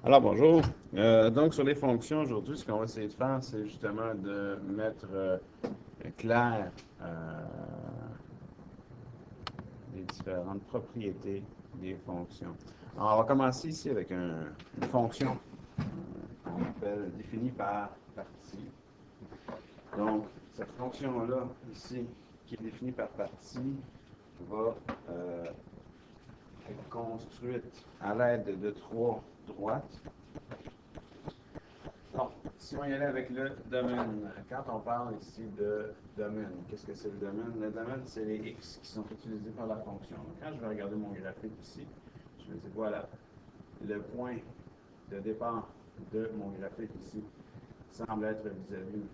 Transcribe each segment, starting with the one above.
Alors bonjour. Donc sur les fonctions aujourd'hui, ce qu'on va essayer de faire, c'est justement de mettre clair les différentes propriétés des fonctions. Alors on va commencer ici avec une fonction qu'on appelle définie par partie. Donc cette fonction-là ici, qui est définie par partie, va être construite à l'aide de trois droites. Bon, si on y allait avec le domaine, quand on parle ici de domaine, qu'est-ce que c'est le domaine? Le domaine, c'est les x qui sont utilisés par la fonction. Donc, quand je vais regarder mon graphique ici, je vais dire, voilà, le point de départ de mon graphique ici semble être vis-à-vis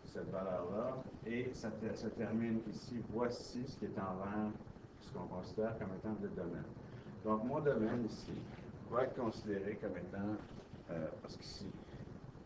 cette valeur-là, et ça se termine ici. Voici ce qui est envers ce qu'on considère comme étant le domaine. Donc, mon domaine ici va être considéré comme étant, parce qu'ici,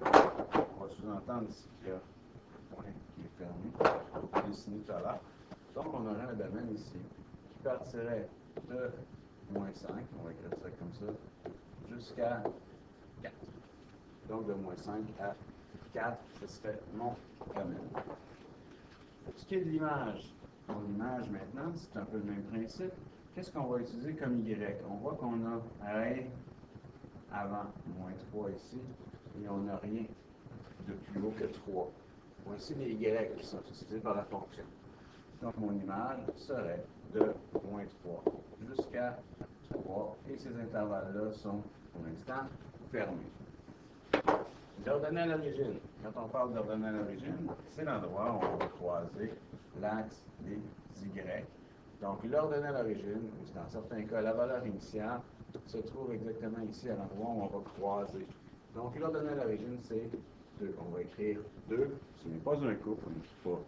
on va sous-entendre ici qu'il y a un point qui est fermé, on peut dessiner tout à l'heure. Donc, on aurait un domaine ici qui partirait de moins 5, on va écrire ça comme ça, jusqu'à 4. Donc, de moins 5 à 4, ce serait mon domaine. Ce qui est de l'image, mon image maintenant, c'est un peu le même principe. Qu'est-ce qu'on va utiliser comme Y? On voit qu'on a R avant moins 3 ici, et on n'a rien de plus haut que 3. Voici les Y qui sont utilisés par la fonction. Donc, mon image serait de moins 3 jusqu'à 3, et ces intervalles-là sont, pour l'instant, fermés. L'ordonnée à l'origine. Quand on parle d'ordonnée à l'origine, c'est l'endroit où on va croiser l'axe des Y. Donc, l'ordonnée à l'origine, dans certains cas, la valeur initiale se trouve exactement ici, à l'endroit où on va croiser. Donc, l'ordonnée à l'origine, c'est 2. On va écrire 2. Ce n'est pas un couple, on n'écrit pas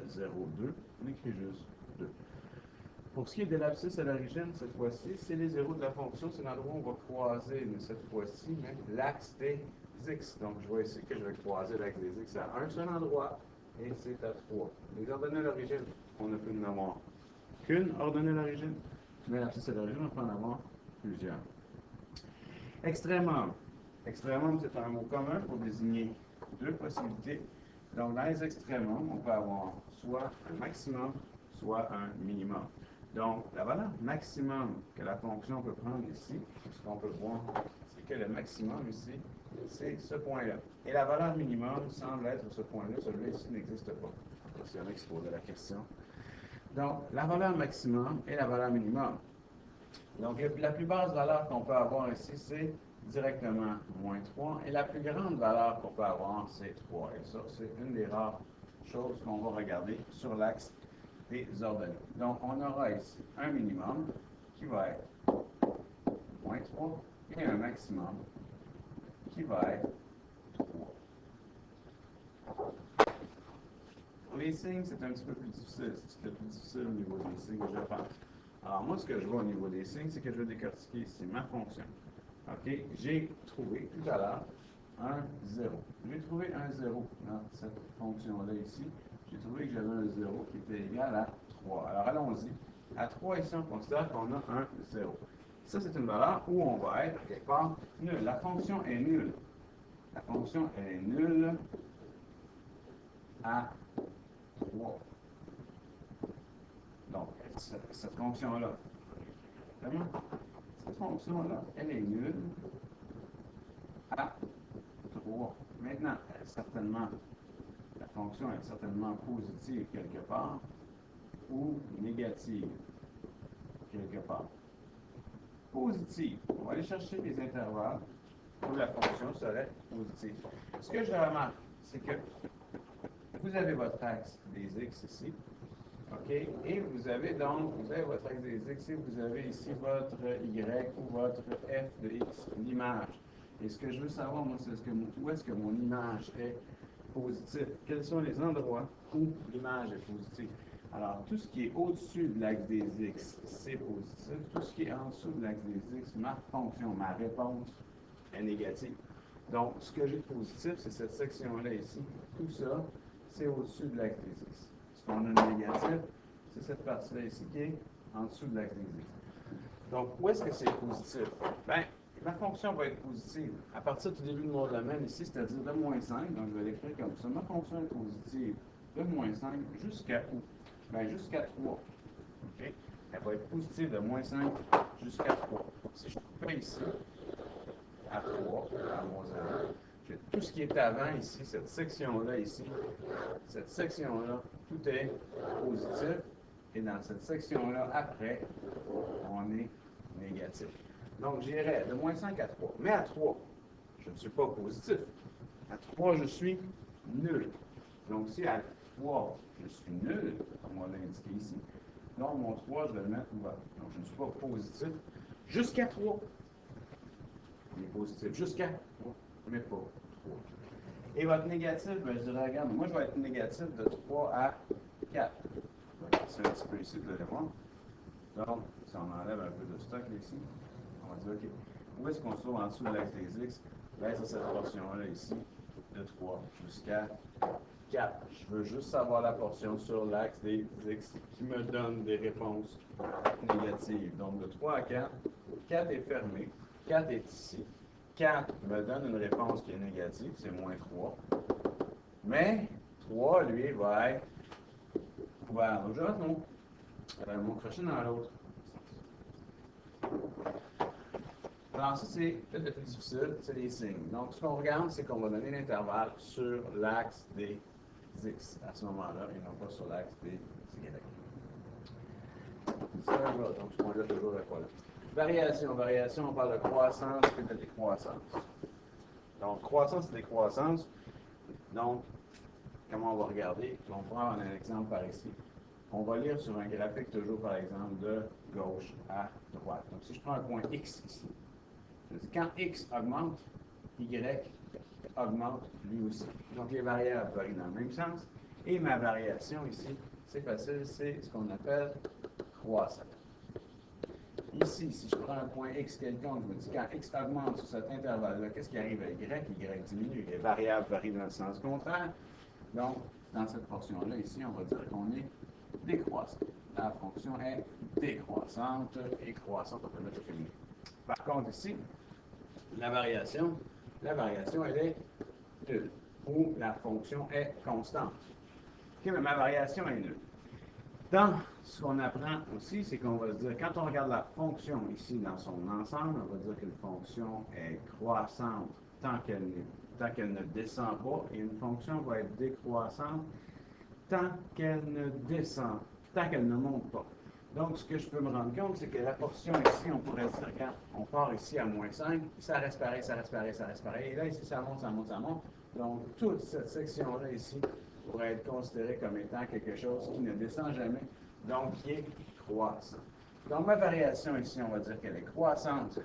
0, 2. On écrit juste 2. Pour ce qui est de l'abscisse à l'origine, cette fois-ci, c'est les zéros de la fonction. C'est l'endroit où on va croiser, mais cette fois-ci, l'axe des x. Donc, je vois ici que je vais croiser l'axe des x à un seul endroit, et c'est à 3. Les ordonnées à l'origine, on ne peut en avoir qu'une ordonnée à l'origine, mais l'abscisse à l'origine, on peut en avoir plusieurs. Extrémum. Extrémum, c'est un mot commun pour désigner deux possibilités. Donc, dans les extrémums, on peut avoir soit un maximum, soit un minimum. Donc, la valeur maximum que la fonction peut prendre ici, ce qu'on peut voir, c'est que le maximum ici, c'est ce point-là. Et la valeur minimum semble être ce point-là. Celui-là ici n'existe pas. C'est un qui se posait la question. Donc, la valeur maximum et la valeur minimum. Donc, la plus basse valeur qu'on peut avoir ici, c'est directement moins 3. Et la plus grande valeur qu'on peut avoir, c'est 3. Et ça, c'est une des rares choses qu'on va regarder sur l'axe des ordonnées. Donc, on aura ici un minimum qui va être moins 3 et un maximum qui va être 3. Pour les signes, c'est un petit peu plus difficile. C'est plus difficile au niveau des signes, je pense. Alors, moi, ce que je vois au niveau des signes, c'est que je vais décortiquer ici ma fonction. OK? J'ai trouvé tout à l'heure un 0. J'ai trouvé un 0 dans cette fonction-là ici. J'ai trouvé que j'avais un 0 qui était égal à 3. Alors, allons-y. À 3, ici, on considère qu'on a un 0. Ça, c'est une valeur où on va être, quelque part, nul. La fonction est nulle. La fonction, elle est nulle à 3. Donc, cette fonction-là, cette fonction-là, elle est nulle à 3. Maintenant, la fonction est certainement positive quelque part ou négative quelque part. Positive. On va aller chercher les intervalles où la fonction serait positive. Ce que je remarque, c'est que vous avez votre axe des x ici. OK? Et vous avez votre axe des x et vous avez ici votre y ou votre f de x, l'image. Et ce que je veux savoir, moi, c'est où est-ce que mon image est positive? Quels sont les endroits où l'image est positive? Alors, tout ce qui est au-dessus de l'axe des x, c'est positif. Tout ce qui est en dessous de l'axe des x, ma fonction, ma réponse est négative. Donc, ce que j'ai de positif, c'est cette section-là ici. Tout ça, c'est au-dessus de l'axe des x. Ce qu'on a de négatif, c'est cette partie-là ici qui est en dessous de l'axe des x. Donc, où est-ce que c'est positif? Bien, ma fonction va être positive. À partir du début de mon domaine ici, c'est-à-dire de moins 5, donc je vais l'écrire comme ça. Ma fonction est positive de moins 5 jusqu'à où? Bien, jusqu'à 3. OK? Elle va être positive de moins 5 jusqu'à 3. Si je fais ici, à 3, à moins 0, tout ce qui est avant ici, cette section-là ici, cette section-là, tout est positif. Et dans cette section-là, après, on est négatif. Donc, j'irai de moins 5 à 3. Mais à 3, je ne suis pas positif. À 3, je suis nul. Donc, si à 3, je suis nul, on va l'indiquer ici, donc mon 3, je vais le mettre ouvert. Donc, je ne suis pas positif jusqu'à 3. Il est positif jusqu'à 3, mais pas 3. Et votre négatif, ben, je dirais, regarde, moi, je vais être négatif de 3 à 4. C'est un petit peu ici, vous allez voir. Donc, si on enlève un peu de stock ici, on va dire, OK, où est-ce qu'on se trouve en dessous de l'axe des X? Bien, c'est cette portion-là ici, de 3 jusqu'à 4. Je veux juste savoir la portion sur l'axe des X qui me donne des réponses négatives. Donc, de 3 à 4, 4 est fermé, 4 est ici. 4 me donne une réponse qui est négative, c'est moins 3. Mais 3, lui, va être ouvert. Donc, je vais mon crochet dans l'autre. Alors, ça, c'est peut-être le plus difficile, c'est les signes. Donc, ce qu'on regarde, c'est qu'on va donner l'intervalle sur l'axe des X à ce moment-là, et non pas sur l'axe des Y. Ça va, donc ce point-là, toujours le problème. Variation. Variation, on parle de croissance et de décroissance. Donc, croissance et décroissance. Donc, comment on va regarder? On prend un exemple par ici. On va lire sur un graphique toujours, par exemple, de gauche à droite. Donc, si je prends un point X ici, je dis quand X augmente, Y augmente lui aussi. Donc, les variables varient dans le même sens. Et ma variation ici, c'est facile, c'est ce qu'on appelle croissance. Ici, si je prends un point X quelconque, je me dis quand X augmente sur cet intervalle-là, qu'est-ce qui arrive à Y? Y diminue. Les variables varient dans le sens contraire. Donc, dans cette portion-là, ici, on va dire qu'on est décroissant. La fonction est décroissante et croissante, on peut mettre au féminin. Par contre, ici, la variation, elle est nulle, ou la fonction est constante. OK, mais ma variation est nulle. Dans ce qu'on apprend aussi, c'est qu'on va se dire, quand on regarde la fonction ici dans son ensemble, on va dire qu'une fonction est croissante tant qu'elle ne descend pas, et une fonction va être décroissante tant qu'elle ne monte pas. Donc, ce que je peux me rendre compte, c'est que la portion ici, on pourrait dire, regarde, on part ici à moins 5, ça reste pareil, ça reste pareil, ça reste pareil, et là, ici, ça monte, ça monte, ça monte. Donc, toute cette section-là ici pourrait être considérée comme étant quelque chose qui ne descend jamais, donc qui est croissant. Donc, ma variation ici, on va dire qu'elle est croissante.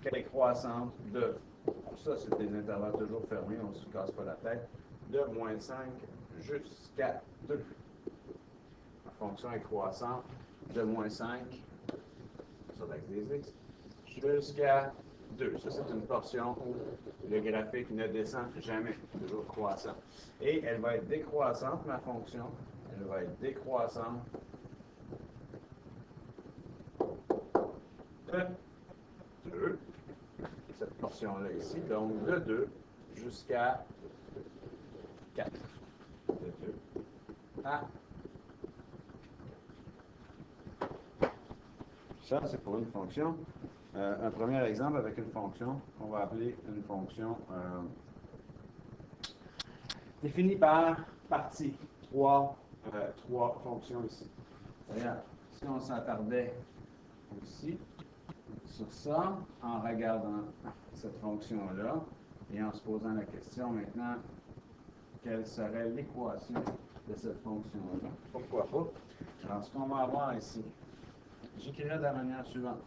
Qu'elle est croissante de, ça, c'est des intervalles toujours fermés, on ne se casse pas la tête, de moins 5 jusqu'à 2. La fonction est croissante de moins 5 sur l'axe des X jusqu'à 2. Ça, c'est une portion où le graphique ne descend jamais, toujours croissant. Et elle va être décroissante, ma fonction. Elle va être décroissante de 2. Cette portion-là ici, donc de 2 jusqu'à 4. De 2 à ça, c'est pour une fonction. Un premier exemple avec une fonction, on va appeler une fonction définie par partie. Trois fonctions ici. Regarde, si on s'attardait aussi sur ça, en regardant cette fonction-là, et en se posant la question maintenant, quelle serait l'équation de cette fonction-là? Pourquoi pas? Alors, ce qu'on va avoir ici, j'écrirai de la manière suivante.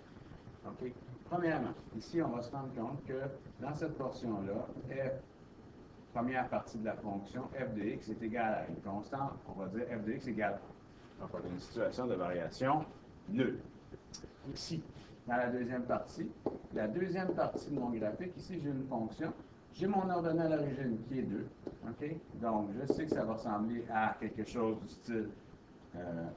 OK? Premièrement, ici, on va se rendre compte que dans cette portion-là, f, première partie de la fonction, f de x est égal à une constante, on va dire f de x égale 1. Donc, on a une situation de variation nulle. Ici, dans la deuxième partie de mon graphique, ici, j'ai une fonction. J'ai mon ordonnée à l'origine qui est 2. OK? Donc, je sais que ça va ressembler à quelque chose du style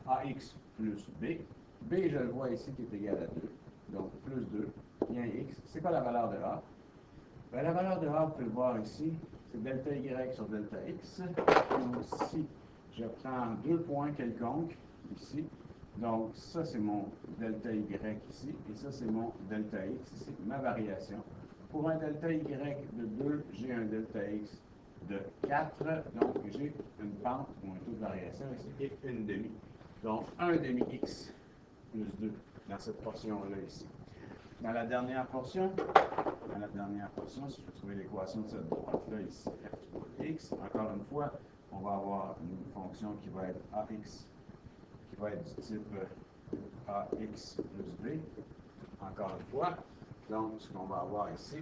ax plus b. B, je le vois ici, qui est égal à 2. donc plus 2, bien x. C'est quoi la valeur de A? Bien, la valeur de A, vous pouvez le voir ici, c'est delta y sur delta x. Donc si je prends 2 points quelconques, ici, donc ça c'est mon delta y ici, et ça c'est mon delta x ici, ma variation. Pour un delta y de 2, j'ai un delta x de 4, donc j'ai une pente ou un taux de variation ici qui est une demi. Donc 1 demi x plus 2 dans cette portion-là ici. Dans la dernière portion, si je veux trouver l'équation de cette droite-là ici, f de x, encore une fois, on va avoir une fonction qui va être ax, qui va être du type ax plus b, encore une fois. Donc, ce qu'on va avoir ici,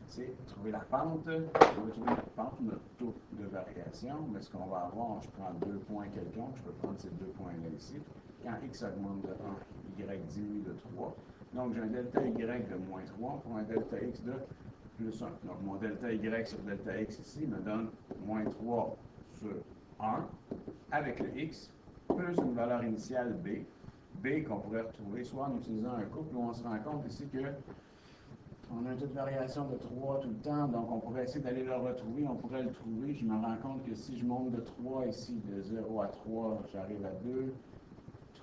c'est trouver la pente. On va trouver notre pente, notre taux de variation. Mais ce qu'on va avoir, je prends 2 points quelconques, je peux prendre ces 2 points-là ici. Quand x augmente de 1, y diminue de 3. Donc, j'ai un delta y de moins 3 pour un delta x de plus 1. Donc, mon delta y sur delta x ici me donne moins 3 sur 1 avec le x plus une valeur initiale b. B qu'on pourrait retrouver soit en utilisant un couple où on se rend compte ici que on a une toute variation de 3 tout le temps, donc on pourrait essayer d'aller le retrouver, on pourrait le trouver. Je me rends compte que si je monte de 3 ici, de 0 à 3, j'arrive à 2.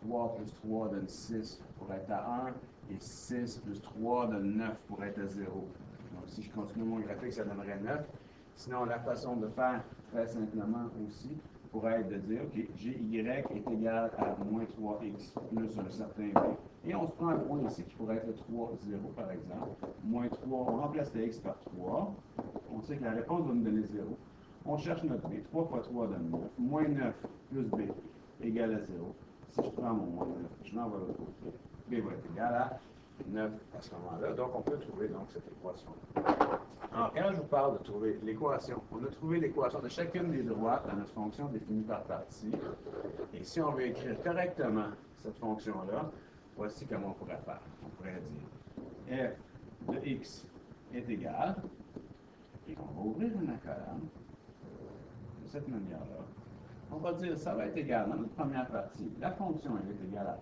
3 plus 3 donne 6 pour être à 1, et 6 plus 3 donne 9 pour être à 0. Donc si je continue mon graphique, ça donnerait 9. Sinon, la façon de faire très simplement aussi pourrait être de dire, OK, GY est égal à moins 3x plus un certain b. Et on se prend un point ici qui pourrait être le 3, 0 par exemple. Moins 3, on remplace le x par 3. On sait que la réponse va nous donner 0. On cherche notre b. 3 fois 3 donne 9. Moins 9 plus b égale à 0. Si je prends mon moins 9, je l'envoie l'autre côté, b va être égal à 9 à ce moment-là. Donc, on peut trouver donc, cette équation-là. Alors, quand je vous parle de trouver l'équation, on a trouvé l'équation de chacune des droites dans notre fonction définie par partie. Et si on veut écrire correctement cette fonction-là, voici comment on pourrait faire. On pourrait dire f de x est égal, et on va ouvrir une accolade de cette manière-là. On va dire ça va être égal dans notre première partie. La fonction elle est égale à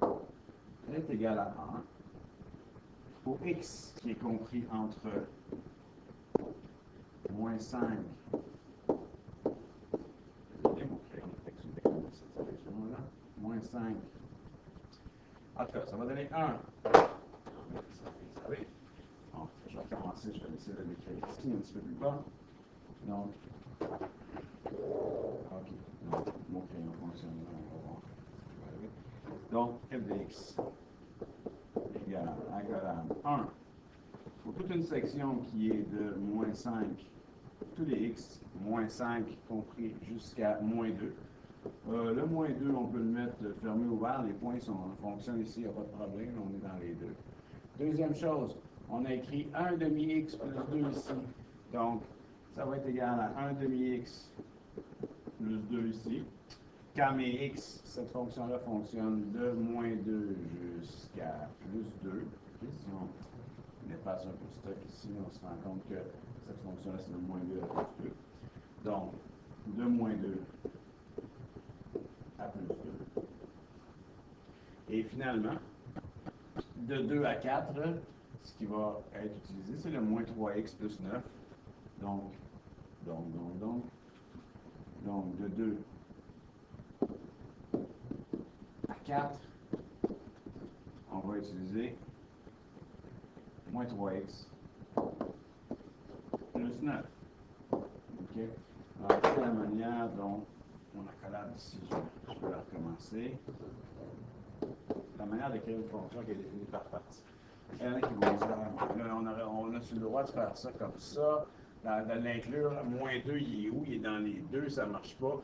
1. Elle est égale à 1 pour x qui est compris entre moins 5. Moins 5. En tout cas, ça va donner 1. Vous savez. Bon, je vais recommencer, je vais essayer de l'écrire ici un petit peu plus bas. Donc, ok, donc, mon crayon fonctionne, on va voir. Donc, f de x égale à accolade 1 pour toute une section qui est de moins 5, tous les x, moins 5 compris jusqu'à moins 2. Le moins 2, on peut le mettre fermé ou ouvert, les points fonctionnent ici, il n'y a pas de problème, on est dans les deux. Deuxième chose, on a écrit 1 demi x plus 2 ici, donc ça va être égal à 1 demi x plus 2 ici. Quand mes x, cette fonction-là fonctionne de moins 2 jusqu'à plus 2. Okay, si on efface un peu de stock ici, on se rend compte que cette fonction-là, c'est de moins 2 à plus 2. Donc, de moins 2 à plus 2. Et finalement, de 2 à 4, ce qui va être utilisé, c'est le moins 3x plus 9. Donc, de 2 à 4, on va utiliser moins 3x plus 9. OK? Alors, c'est la manière dont mon accolade ici, je peux la recommencer. La manière d'écrire une fonction qui est définie par partie. Il y en a qui vont dire, là, on a sur le droit de faire ça comme ça, de l'inclure, moins 2, il est où? Il est dans les deux, ça ne marche pas.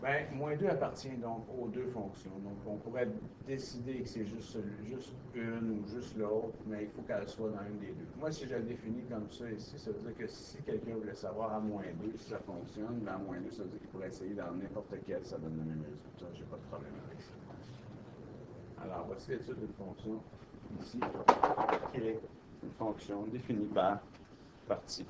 Bien, moins 2 appartient donc aux deux fonctions. Donc, on pourrait décider que c'est juste une ou juste l'autre, mais il faut qu'elle soit dans une des deux. Moi, si je le définis comme ça ici, ça veut dire que si quelqu'un voulait savoir à moins 2 si ça fonctionne, ben à moins 2, ça veut dire qu'il pourrait essayer dans n'importe quel, ça donne le même résultat. Je n'ai pas de problème avec ça. Alors, voici l'étude d'une fonction ici, qui est une fonction définie par partie.